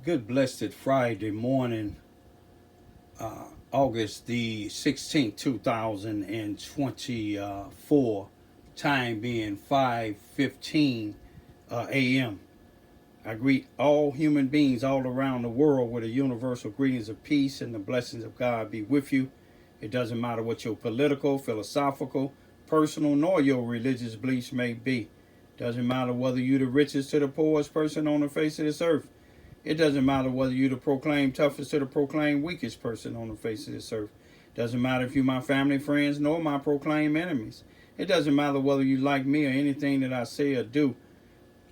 Good blessed Friday morning, August the 16th, 2024, time being 5:15 a.m. I greet all human beings all around the world with a universal greetings of peace and the blessings of God be with you. It doesn't matter what your political, philosophical, personal, nor your religious beliefs may be. Doesn't matter whether you're the richest to the poorest person on the face of this earth. It doesn't matter whether you the proclaim toughest to the proclaim weakest person on the face of this earth. Doesn't matter if you my family, friends, nor my proclaim enemies. It doesn't matter whether you like me or anything that I say or do.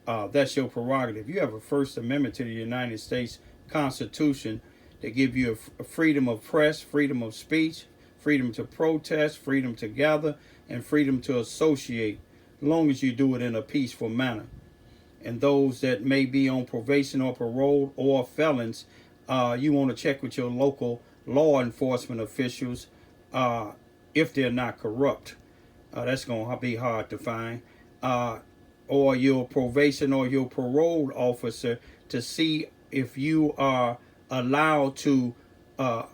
That's your prerogative. You have a First Amendment to the United States Constitution that give you a freedom of press, freedom of speech, freedom to protest, freedom to gather, and freedom to associate, as long as you do it in a peaceful manner. And those that may be on probation or parole or felons, you want to check with your local law enforcement officials if they're not corrupt. That's going to be hard to find. Or your probation or your parole officer to see if you are allowed to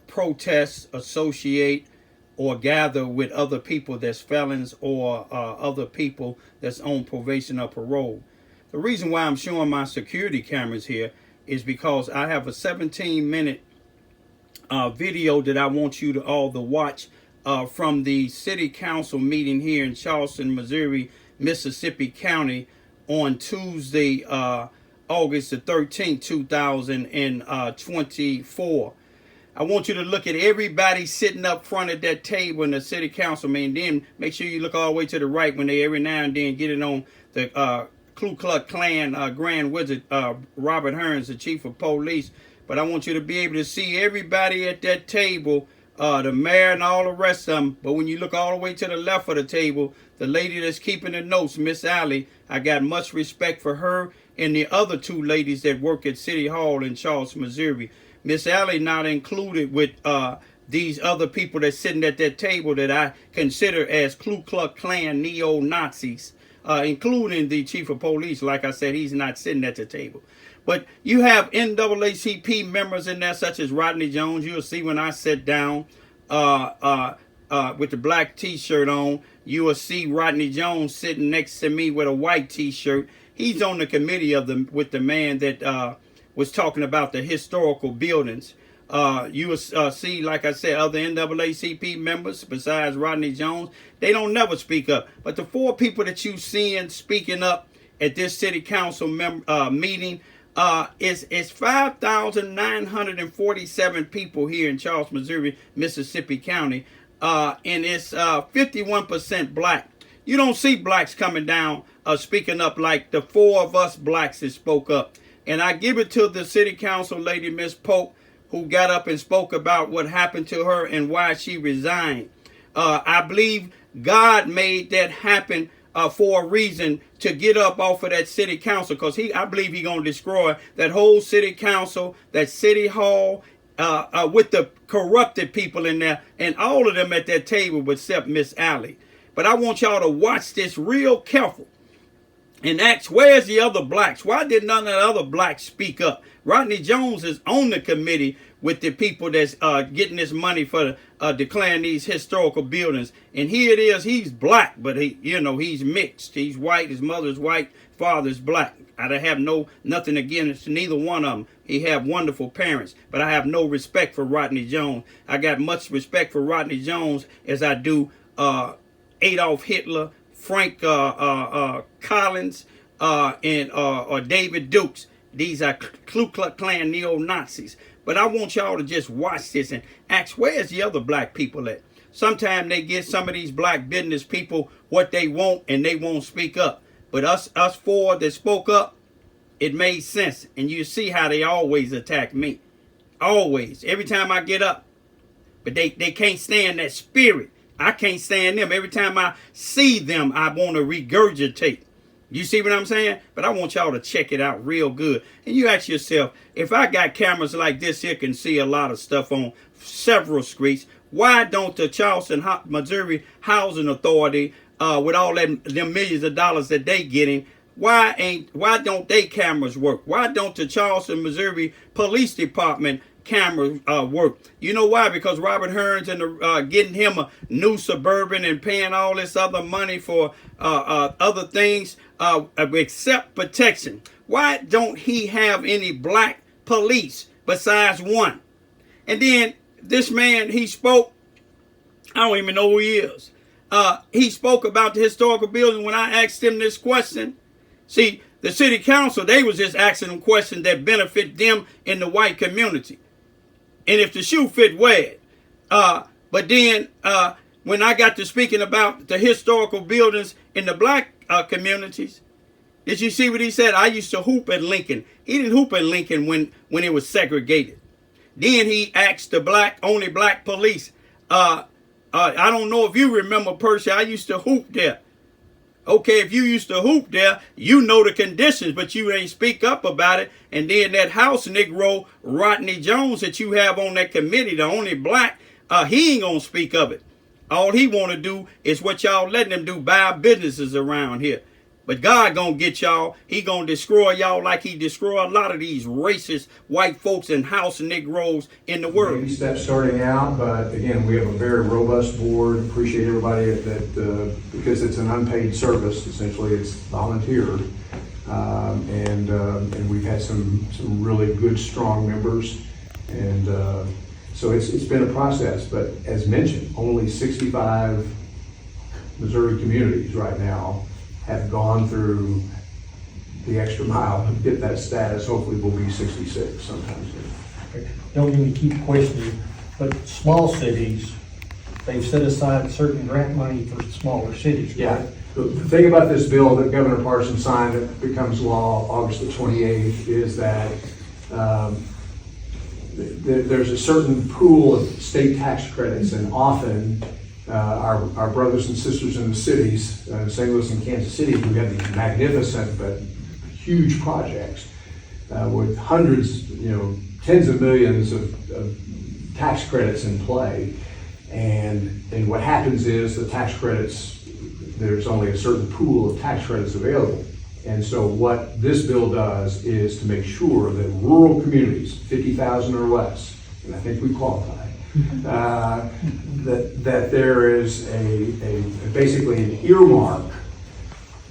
protest, associate, or gather with other people that's felons or other people that's on probation or parole. The reason why I'm showing my security cameras here is because I have a 17-minute video that I want you to all to watch from the city council meeting here in Charleston, Missouri, Mississippi County on Tuesday, August the 13th, 2024. I want you to look at everybody sitting up front at that table in the city council meeting. Then make sure you look all the way to the right when they every now and then get it on the Ku Klux Klan Grand Wizard Robert Hearns, the chief of police. But I want you to be able to see everybody at that table, the mayor and all the rest of them. But when you look all the way to the left of the table, the lady that's keeping the notes, Miss Allie, I got much respect for her and the other two ladies that work at City Hall in Charleston, Missouri. Miss Allie not included with these other people that's sitting at that table that I consider as Ku Klux Klan neo-Nazis. Including the chief of police. Like I said, he's not sitting at the table. But you have NAACP members in there, such as Rodney Jones. You'll see when I sit down with the black T-shirt on, you will see Rodney Jones sitting next to me with a white T-shirt. He's on the committee with the man that was talking about the historical buildings. You will see, like I said, other NAACP members besides Rodney Jones. They don't never speak up. But the four people that you seeing speaking up at this city council meeting is 5,947 people here in Charleston, Missouri, Mississippi County. And it's 51% black. You don't see blacks coming down speaking up like the four of us blacks that spoke up. And I give it to the city council lady, Miss Pope, who got up and spoke about what happened to her and why she resigned. I believe God made that happen for a reason, to get up off of that city council, because I believe he's going to destroy that whole city council, that city hall, with the corrupted people in there, and all of them at that table except Miss Allie. But I want y'all to watch this real careful and ask, where's the other blacks? Why did none of the other blacks speak up? Rodney Jones is on the committee with the people that's getting this money for declaring these historical buildings. And here it is, he's black, but he's mixed. He's white, his mother's white, father's black. I have nothing against neither one of them. He have wonderful parents, but I have no respect for Rodney Jones. I got much respect for Rodney Jones as I do Adolf Hitler, Frank Collins, and David Dukes. These are Ku Klux Klan neo-Nazis. But I want y'all to just watch this and ask, where's the other black people at? Sometimes they get some of these black business people what they want and they won't speak up. But us four that spoke up, it made sense. And you see how they always attack me. Always. Every time I get up. But they can't stand that spirit. I can't stand them. Every time I see them, I want to regurgitate. You see what I'm saying? But I want y'all to check it out real good. And you ask yourself, if I got cameras like this here can see a lot of stuff on several streets, why don't the Charleston, Missouri Housing Authority, with all them millions of dollars that they getting, why don't they cameras work? Why don't the Charleston, Missouri Police Department cameras work? You know why? Because Robert Hearns and getting him a new Suburban and paying all this other money for other things except protection. Why don't he have any black police besides one? And then this man, he spoke, I don't even know who he is. He spoke about the historical building. When I asked him this question, see, the city council, they was just asking him questions that benefit them in the white community. And if the shoe fit, wear it. But then when I got to speaking about the historical buildings in the black communities, did you see what he said? I used to hoop at Lincoln. He didn't hoop at Lincoln when it was segregated. Then he asked the only black police. I don't know if you remember, Percy, I used to hoop there. Okay, if you used to hoop there, you know the conditions, but you ain't speak up about it. And then that house Negro, Rodney Jones, that you have on that committee, the only black, he ain't gonna speak of it. All he want to do is what y'all letting him do, buy businesses around here. But God gonna get y'all. He gonna destroy y'all like he destroyed a lot of these racist white folks and house Negroes in the world. Baby steps starting out, but again, we have a very robust board. Appreciate everybody that because it's an unpaid service. Essentially, it's volunteer, and we've had some really good, strong members, and so it's been a process. But as mentioned, only 65 Missouri communities right now have gone through the extra mile to get that status. Hopefully we'll be 66 sometime soon. Don't mean to keep questioning, but small cities, they've set aside certain grant money for smaller cities, right? Yeah. The thing about this bill that Governor Parson signed that becomes law August the 28th is that there's a certain pool of state tax credits, and often our brothers and sisters in the cities, St. Louis and Kansas City, who have these magnificent but huge projects with hundreds, tens of millions of tax credits in play. And what happens is the tax credits, there's only a certain pool of tax credits available. And so what this bill does is to make sure that rural communities, 50,000 or less, and I think we qualify, that there is basically an earmark,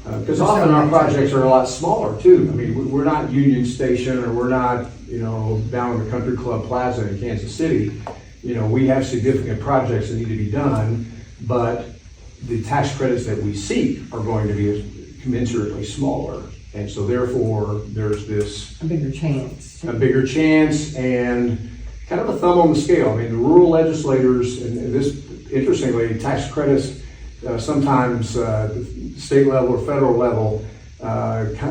because often our projects are a lot smaller too. I mean, we're not Union Station, or we're not down in the Country Club Plaza in Kansas City. We have significant projects that need to be done, but the tax credits that we seek are going to be commensurately smaller, and so therefore there's this a bigger chance and kind of a thumb on the scale. I mean, the rural legislators, and this, interestingly, tax credits sometimes state level or federal level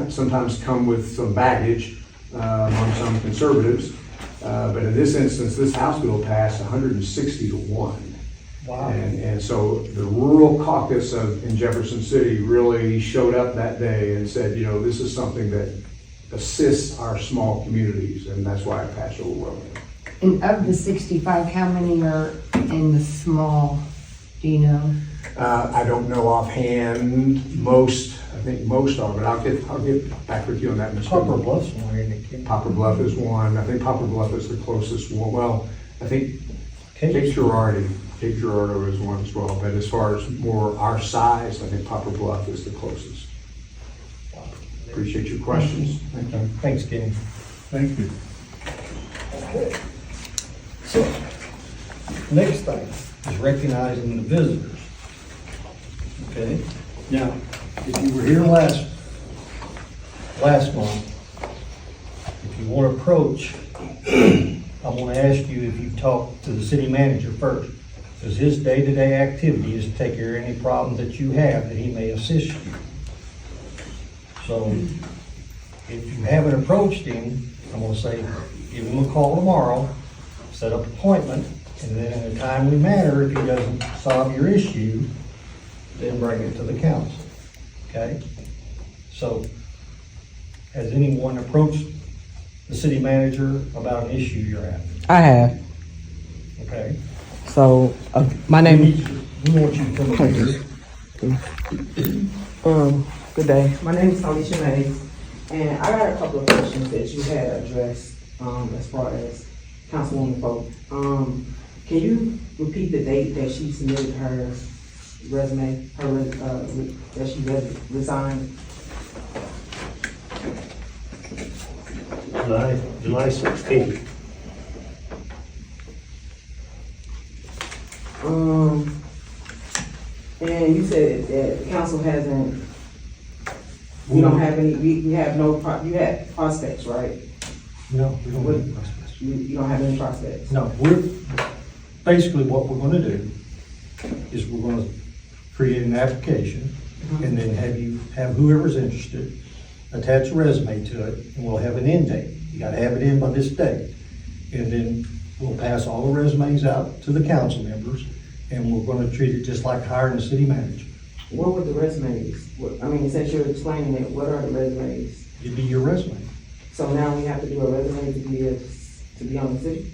sometimes come with some baggage among some conservatives. But in this instance, this House bill passed 160 to 1. Wow. And so the rural caucus in Jefferson City really showed up that day and said, this is something that assists our small communities, and that's why it passed overwhelmingly. And of the 65, how many are in the small, do you know? I don't know offhand. I think most are, but I'll get back with you on that. Poplar Bluff's one, isn't it? Poplar Bluff is one. I think Poplar Bluff is the closest one. Well, I think Cape Girardeau is one as well. But as far as more our size, I think Poplar Bluff is the closest. Appreciate your questions. Thank you. Thanks, Kenny. Thank you. Okay. So, next thing is recognizing the visitors. Okay? Now, if you were here last month, if you want to approach, I want to ask you if you talk to the city manager first, because his day-to-day activity is to take care of any problems that you have that he may assist you. So, if you haven't approached him, I'm going to say, give him a call tomorrow, set up an appointment, and then in a timely manner, if he doesn't solve your issue, then bring it to the council. Okay? So, has anyone approached the city manager about an issue you're having? I have. Okay? So, my name is. We want you to come up here. Good day. My name is Alicia Mays, and I got a couple of questions that you had addressed, as far as Councilwoman Pope. Can you repeat the date that she submitted her resume, that she resigned? July 16th. And you said that the council hasn't, you don't have any, you have no, you had prospects, right? No, we don't have any prospects. You don't have any prospects? No, basically what we're gonna do is we're gonna create an application and then have whoever's interested attach a resume to it, and we'll have an end date. You gotta have it in by this date. And then we'll pass all the resumes out to the council members, and we're gonna treat it just like hiring a city manager. What were the resumes? I mean, since you're explaining it, what are the resumes? It'd be your resume. So now we have to do a resume to be on the city?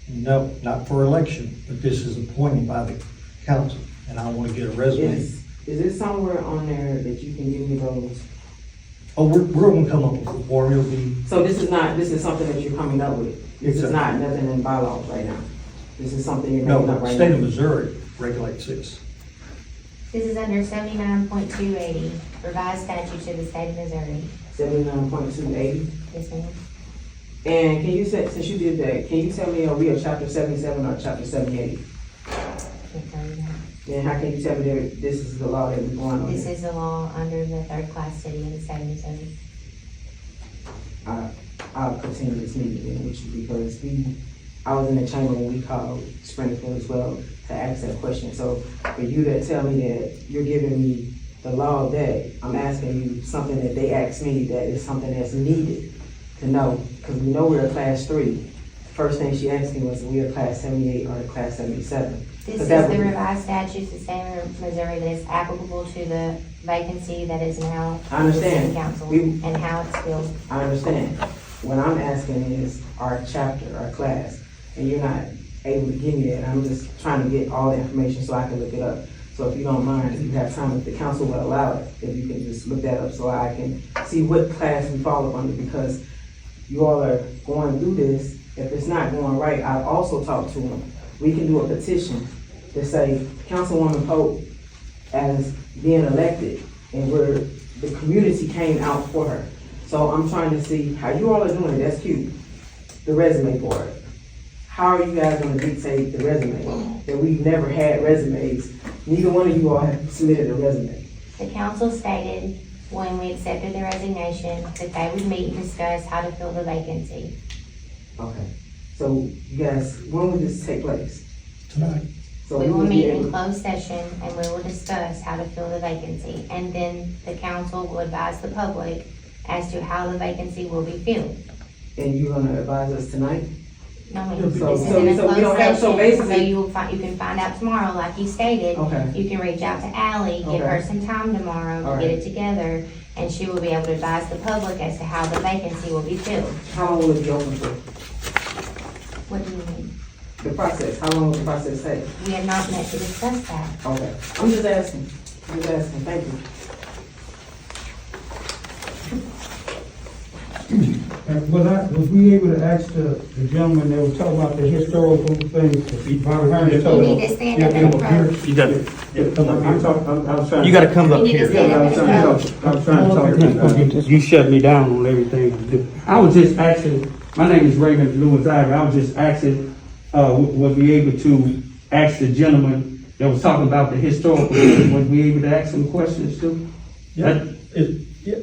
No, not for election, but this is appointed by the council, and I wanna get a resume. Is it somewhere on there that you can give me those? Oh, we're gonna come up with a form, it'll be, So this is something that you're coming up with? This is Exactly. not nothing in bylaws right now? This is something you're no, making up the right state of now? Missouri regulates this. This is under 79.280, revised statutes of the state of Missouri. 79.280? Yes, ma'am. And can you say, since you did that, can you tell me, are we a chapter 77 or chapter 78? Can't tell you that. Then how can you tell me that this is the law that we're going on? This here? is the law under the third-class city in the state of Missouri. I'll continue this meeting then with you because I was in the chamber when we called Springfield as well to ask that question. So for you to tell me that you're giving me the law that I'm asking you something that they asked me that is something that's needed to know, because we know we're a class 3. First thing she asked me was, we are class 78 or class 77. This is the revised statutes of the state of Missouri that is applicable to the vacancy that is now I in the city understand. council and how it's filled. I understand. What I'm asking is our chapter, our class, and you're not able to give me that. I'm just trying to get all the information so I can look it up. So if you don't mind, if you have time, if the council will allow it, if you can just look that up so I can see what class we fall up under, because you all are going through this. If it's not going right, I've also talked to them. We can do a petition to say Councilwoman Pope as being elected, and where the community came out for her. So I'm trying to see how you all are doing it. That's cute. The resume for it. How are you guys gonna dictate the resume? That we've never had resumes. Neither one of you all have submitted a resume. The council stated when we accepted the resignation that they would meet and discuss how to fill the vacancy. Okay. So you guys, when will this take place? Tonight. So We will will be meet in able- closed session and we will discuss how to fill the vacancy. And then the council will advise the public as to how the vacancy will be filled. And you're gonna advise us tonight? No, ma'am. So- This is so in a we closed don't have- so session, so basically- you can find out tomorrow, like you stated. Okay. You can reach out to Ally, give her Okay. some time tomorrow All to get right. it together, and she will be able to advise the public as to how the vacancy will be filled. How long will it be open for? What do you mean? The process, how long will the process take? We have not met to discuss that. Okay, I'm just asking, thank you. Was we able to ask the gentleman that was talking about the historical things? He probably heard it. You need to stand up and approach. You gotta, come up I'm here. talking, I was trying. You gotta come up You need to here. stand up and I approach. was trying to talk to you. You shut me down on everything I do. I was just asking, my name is Raymond Lewis Ivory. I was just asking, was we able to ask the gentleman that was talking about the historical, was we able to ask some questions too? Yeah,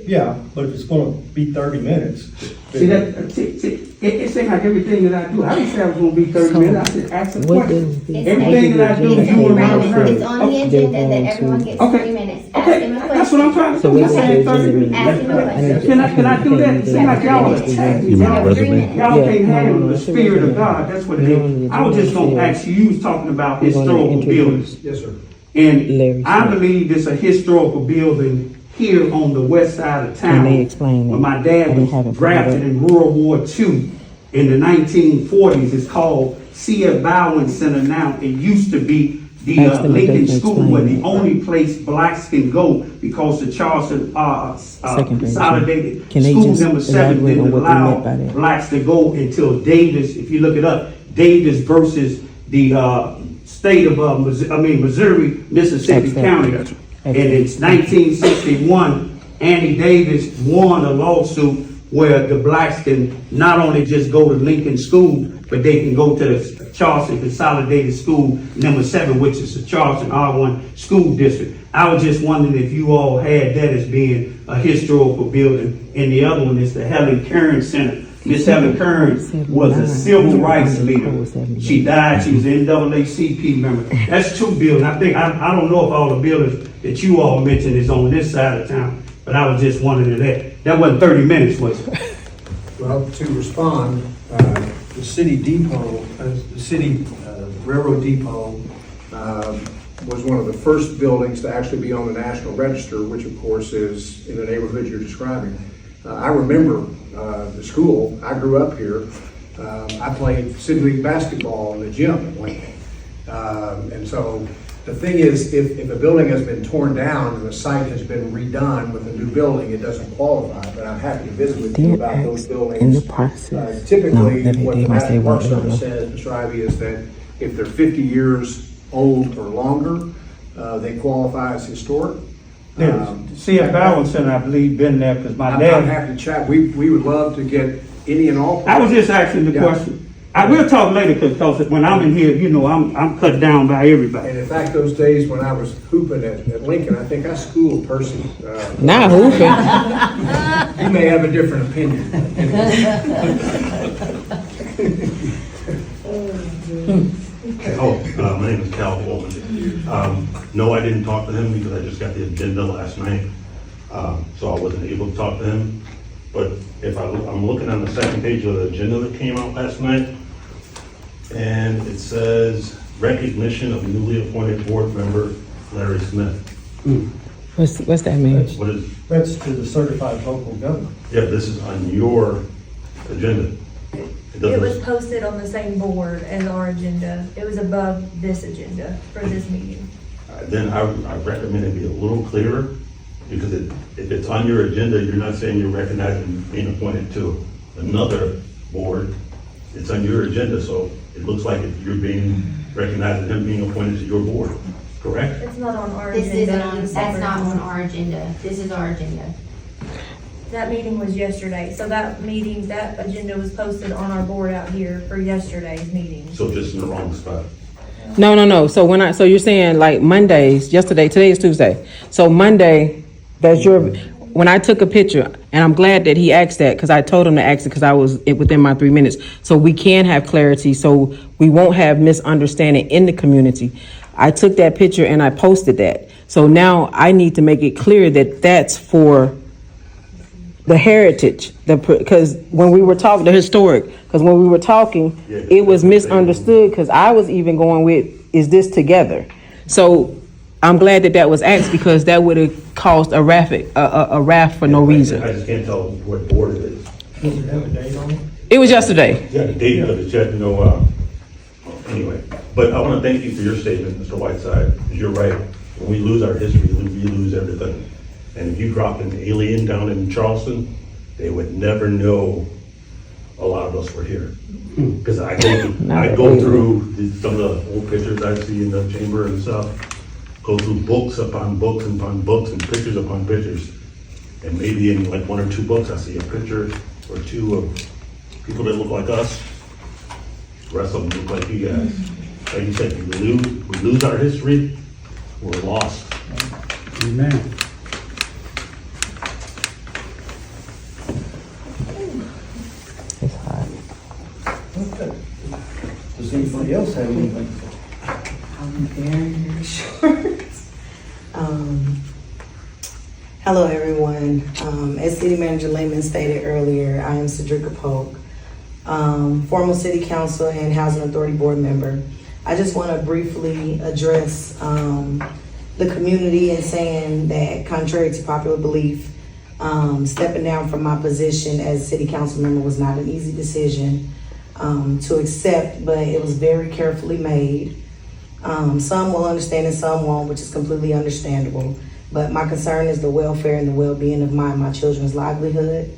yeah, but if it's gonna be 30 minutes. It seemed like everything that I do, I didn't say I was gonna be 30 minutes, I said ask some questions. It's Everything that I do, It's you and I was Raymond, it's on the agenda that everyone gets Okay. 3 minutes. Ask Okay, him a that's what I'm question. trying to do. I said 30 minutes. Ask him a question. Can I do that? It seems like y'all attack me. You Y'all have 3 minutes. can't handle the spirit of God, that's what it is. I was just gonna ask you, you was talking about historical buildings. Yes, sir. And I believe it's a historical building here on the west side of town. And they explain Where it. my dad And they haven't was put it drafted up. in World War II in the 1940s. It's called C.F. Bowen Center now. It used to be the Ask them if they Lincoln can School explain were the that. only place blacks can go because the Charleston Second page. Consolidated Can they School just number 7 elaborate on didn't what they allow meant by that? blacks to go until Davis. If you look it up, Davis versus the state of Missouri, Mississippi Excellent. County, Gotcha. and it's 1961. Annie Davis won a lawsuit where the blacks can not only just go to Lincoln School, but they can go to the Charleston Consolidated School number 7, which is the Charleston R1 school district. I was just wondering if you all had that as being a historical building. And the other one is the Helen Kern Center. Miss Helen Kern was a civil rights leader. She died. She was an NAACP member. That's 2 buildings. I think I don't know if all the buildings that you all mentioned is on this side of town, but I was just wondering that. That wasn't 30 minutes, was it? Well, to respond, the city depot, the city railroad depot was one of the first buildings to actually be on the National Register, which of course is in the neighborhood you're describing. I remember the school. I grew up here. I played City League basketball in the gym at Lincoln. And so the thing is, if a building has been torn down and the site has been redone with a new building, it doesn't qualify. But I'm happy to visit with you about those buildings. In the process. Typically, No, what they the must say National Park what they don't Service know. says, Mr. Ivy, is that if they're 50 years old or longer, they qualify as historic. C.F. Allen Center, I believe, been there because my I'm dad. happy to chat. We would love to get any and all. I was just asking the Yeah. question. I will talk later because when I'm in here, you know, I'm cut down by everybody. And in fact, those days when I was hooping at Lincoln, I think I schooled Percy. Not hooping. You may have a different opinion. My name is Cal Coleman. No, I didn't talk to him because I just got the agenda last night, so I wasn't able to talk to him. But if I'm looking on the second page of the agenda that came out last night, and it says recognition of newly appointed board member Larry Smith. What's that mean? What is, That's to the certified local government. yeah, this is on your agenda. It It was doesn't, posted on the same board as our agenda. It was above this agenda for this meeting. then I recommend it be a little clearer, because if it's on your agenda, you're not saying you're recognizing being appointed to another board. It's on your agenda, so it looks like you're being, recognizing him being appointed to your board, correct? It's not on our This agenda. isn't on, It's that's not separate. on our agenda. This is our agenda. That meeting was yesterday, so that meeting, that agenda was posted on our board out here for yesterday's meeting. So just in the wrong spot. No. So you're saying like Mondays, today is Tuesday. So Monday, when I took a picture, and I'm glad that he asked that because I told him to ask it because I was within my 3 minutes. So we can have clarity, so we won't have misunderstanding in the community. I took that picture and I posted that. So now I need to make it clear that that's for the heritage, because when we were talking, the historic, because when we were talking, it was misunderstood because I was even going with, is this together? So I'm glad that was asked because that would have caused a raft for no reason. I just can't tell what board it is. Does it have a date on it? It was yesterday. Yeah, the date of it, anyway. But I want to thank you for your statement, Mr. Whiteside, because you're right. When we lose our history, we lose everything. And if you dropped an alien down in Charleston, they would never know a lot of us were here. Because I go through some of the old pictures I see in the chamber and stuff, go through books upon books upon books and pictures upon pictures. And maybe in like 1 or 2 books, I see a picture or 2 of people that look like us. The rest of them look like you guys. Like you said, we lose our history, we're lost. Amen. It's hot. Okay. Does anybody else have anything? I'm very short. Hello, everyone. As City Manager Raymond stated earlier, I am Cedrica Polk, former City Council and Housing Authority Board member. I just want to briefly address the community and saying that, contrary to popular belief, stepping down from my position as City Council member was not an easy decision to accept, but it was very carefully made. Some will understand and some won't, which is completely understandable. But my concern is the welfare and the well-being of my children's livelihood.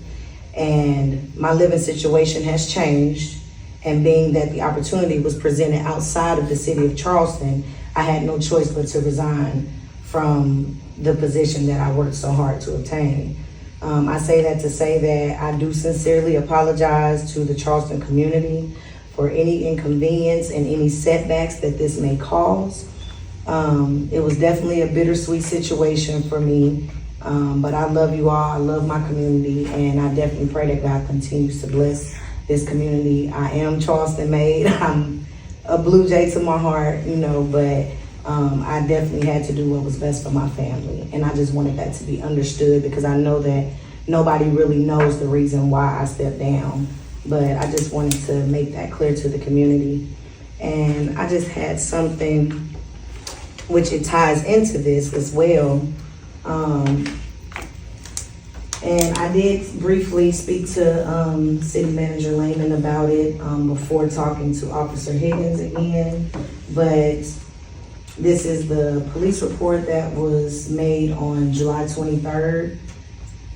And my living situation has changed. And being that the opportunity was presented outside of the city of Charleston, I had no choice but to resign from the position that I worked so hard to obtain. I say that to say that I do sincerely apologize to the Charleston community for any inconvenience and any setbacks that this may cause. It was definitely a bittersweet situation for me, but I love you all, I love my community, and I definitely pray that God continues to bless this community. I am Charleston made, I'm a Blue Jay to my heart, you know, but I definitely had to do what was best for my family, and I just wanted that to be understood because I know that nobody really knows the reason why I stepped down, but I just wanted to make that clear to the community. And I just had something which it ties into this as well. And I did briefly speak to City Manager Raymond about it before talking to Officer Higgins again, but this is the police report that was made on July 23rd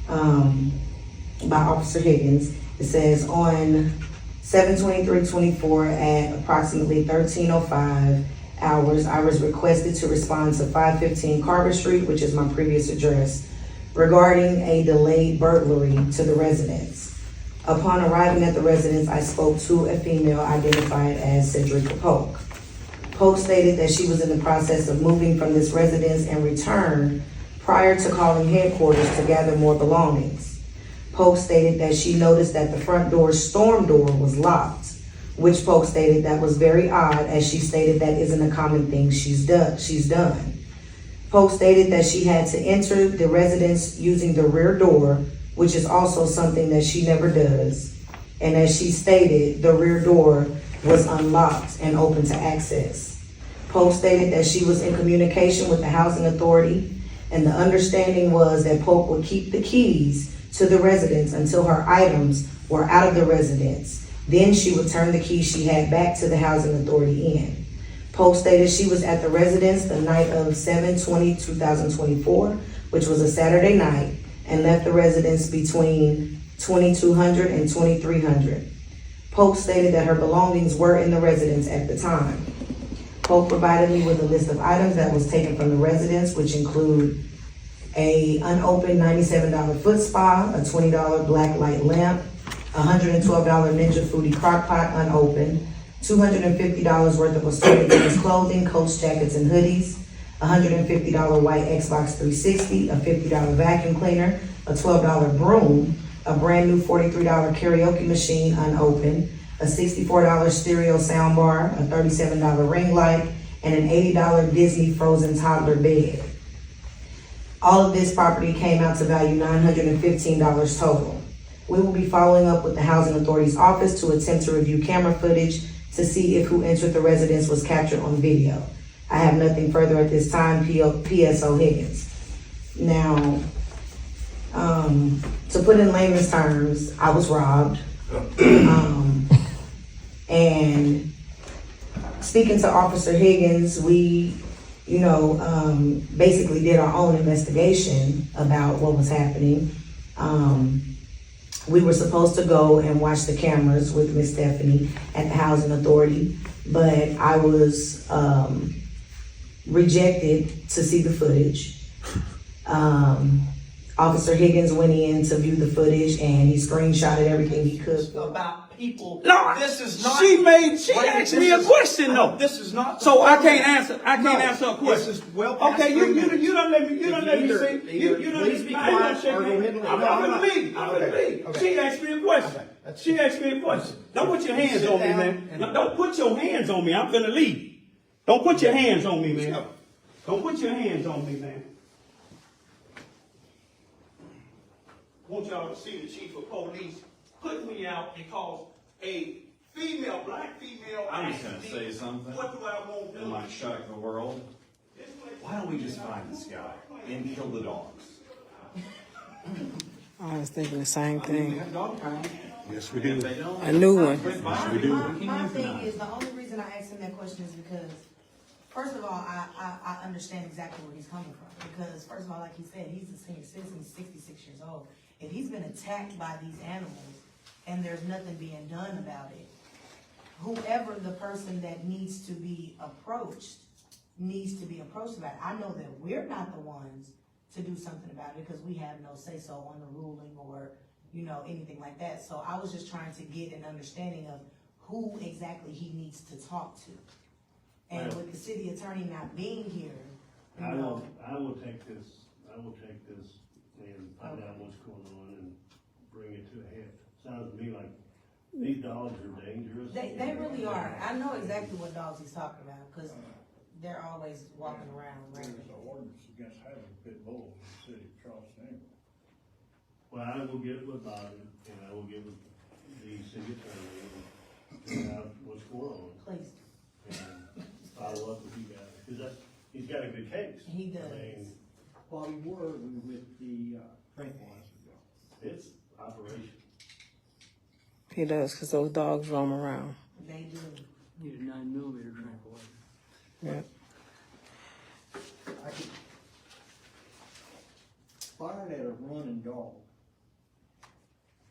by Officer Higgins. It says on 7/23/24 at approximately 13:05 hours, I was requested to respond to 515 Carver Street, which is my previous address, regarding a delayed burglary to the residence. Upon arriving at the residence, I spoke to a female identified as Cedrica Polk. Polk stated that she was in the process of moving from this residence and returned prior to calling headquarters to gather more belongings. Polk stated that she noticed that the front door's storm door was locked, which Polk stated that was very odd, as she stated that isn't a common thing she's done. Polk stated that she had to enter the residence using the rear door, which is also something that she never does. And as she stated, the rear door was unlocked and open to access. Polk stated that she was in communication with the housing authority, and the understanding was that Polk would keep the keys to the residence until her items were out of the residence. Then she would turn the keys she had back to the housing authority in. Polk stated she was at the residence the night of 7/20/2024, which was a Saturday night, and left the residence between 2200 and 2300. Polk stated that her belongings were in the residence at the time. Polk provided me with a list of items that was taken from the residence, which include a unopened $97 foot spa, a $20 black light lamp, $112 Ninja Foodie crock pot unopened, $250 worth of assorted women's clothing, coats, jackets, and hoodies, $150 white Xbox 360, a $50 vacuum cleaner, a $12 broom, a brand new $43 karaoke machine unopened, a $64 stereo soundbar, a $37 ring light, and an $80 Disney Frozen toddler bed. All of this property came out to value $915 total. We will be following up with the Housing Authority's office to attempt to review camera footage to see if who entered the residence was captured on video. I have nothing further at this time, PSO Higgins. Now, to put in layman's terms, I was robbed. And speaking to Officer Higgins, we, basically did our own investigation about what was happening. We were supposed to go and watch the cameras with Miss Stephanie at the Housing Authority, but I was rejected to see the footage. Officer Higgins went in to view the footage and he screenshotted everything he could. About people. No, this is not. She asked me a question though. This is not. So I can't answer. I can't answer a question. This is well past Okay, 3 you minutes. don't let me. You don't let me Either- see. either You don't please let be me. I ain't quiet gonna shake or go hands. ahead and leave. I'm gonna leave. I'm gonna Okay, leave. okay. She asked me a question. Okay, that's She asked me a question. Don't put your hands Sit on me, down man. and- No, don't put your hands on me. I'm gonna leave. Don't put your hands on me, man. Don't put your hands on me, man. I want y'all to see the chief of police put me out because a black female. I'm just asked gonna me, say something. What do I want That might shock the world. Why don't we just find this guy and kill the dogs? I was thinking the same We thing. have dog pound. Yes, we If they don't, A new one. quit buying, we can My thing euthanize. is, the only reason I asked him that question is because First of all, I understand exactly where he's coming from, because first of all, like he said, he's a senior citizen, he's 66 years old. If he's been attacked by these animals and there's nothing being done about it, whoever the person that needs to be approached about it. I know that we're not the ones to do something about it because we have no say-so on the ruling or, anything like that. So I was just trying to get an understanding of who exactly he needs to talk to. And with the city attorney not being here, I will take this and find out what's going on and bring it to a head. Sounds to me like these dogs are dangerous. They really are. I know exactly what dogs he's talking about, because they're always walking around. There's an ordinance against having pit bulls in the city of Charleston anyway. Well, I will get with Bobby and I will get with the city attorney and figure out what's going on. Please. And follow up with you guys, because he's got a good case. He does. I mean, Bobby, where are we with the tranquilizer? it's operation. He does, because those dogs roam around. They do. Need a 9mm tranquilizer. Yeah. Fired at a running dog.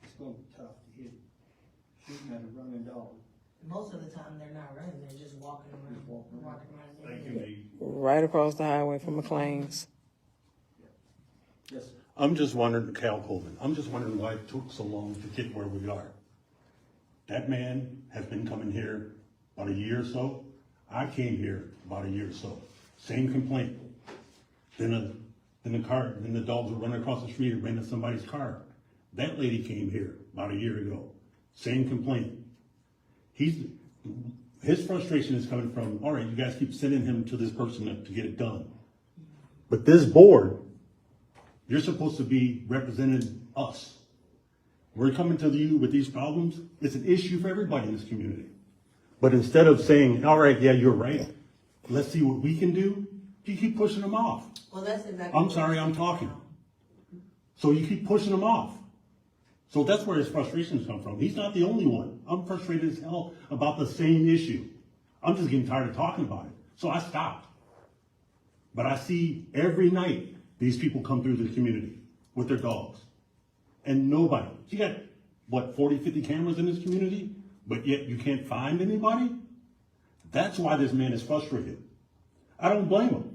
It's gonna be tough to hit. Shooting at a running dog. Most of the time, they're not running, they're just walking around. They can be. Right across the highway from McLean's. Yes. I'm just wondering, Cal Coleman, I'm just wondering why it took so long to get where we are. That man has been coming here about a year or so. I came here about a year or so. Same complaint. Then the dogs were running across the street and ran into somebody's car. That lady came here about a year ago. Same complaint. His frustration is coming from, all right, you guys keep sending him to this person to get it done. But this board, you're supposed to be representing us. We're coming to you with these problems. It's an issue for everybody in this community. But instead of saying, all right, yeah, you're right, let's see what we can do, you keep pushing them off. Well, that's exactly. I'm sorry, I'm talking. So you keep pushing them off. So that's where his frustrations come from. He's not the only one. I'm frustrated as hell about the same issue. I'm just getting tired of talking about it. So I stopped. But I see every night these people come through the community with their dogs. And nobody. You got, what, 40, 50 cameras in this community? But yet you can't find anybody? That's why this man is frustrated. I don't blame him.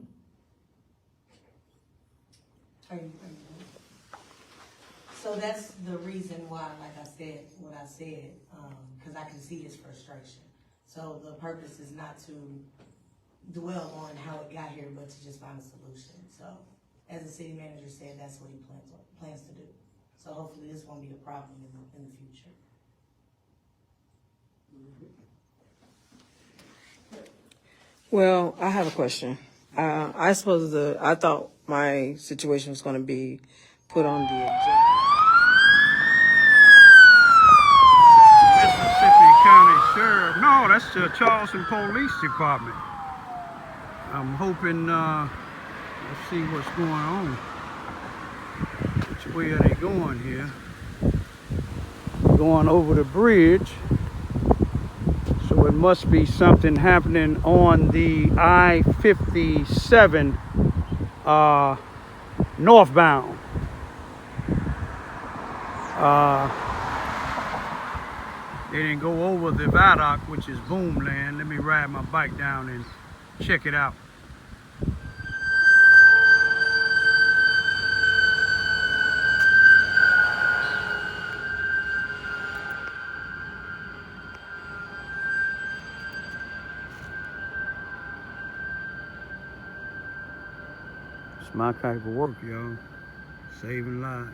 So that's the reason why, like I said, what I said, because I can see his frustration. So the purpose is not to dwell on how it got here, but to just find a solution. So as the city manager said, that's what he plans to do. So hopefully this won't be a problem in the future. Well, I have a question. I thought my situation was going to be put on the agenda. Mississippi County Sheriff. No, that's the Charleston Police Department. I'm hoping, let's see what's going on. Which way are they going here? Going over the bridge. So it must be something happening on the I-57 northbound. They didn't go over the viaduct, which is Boomland. Let me ride my bike down and check it out. It's my type of work, y'all. Saving lives.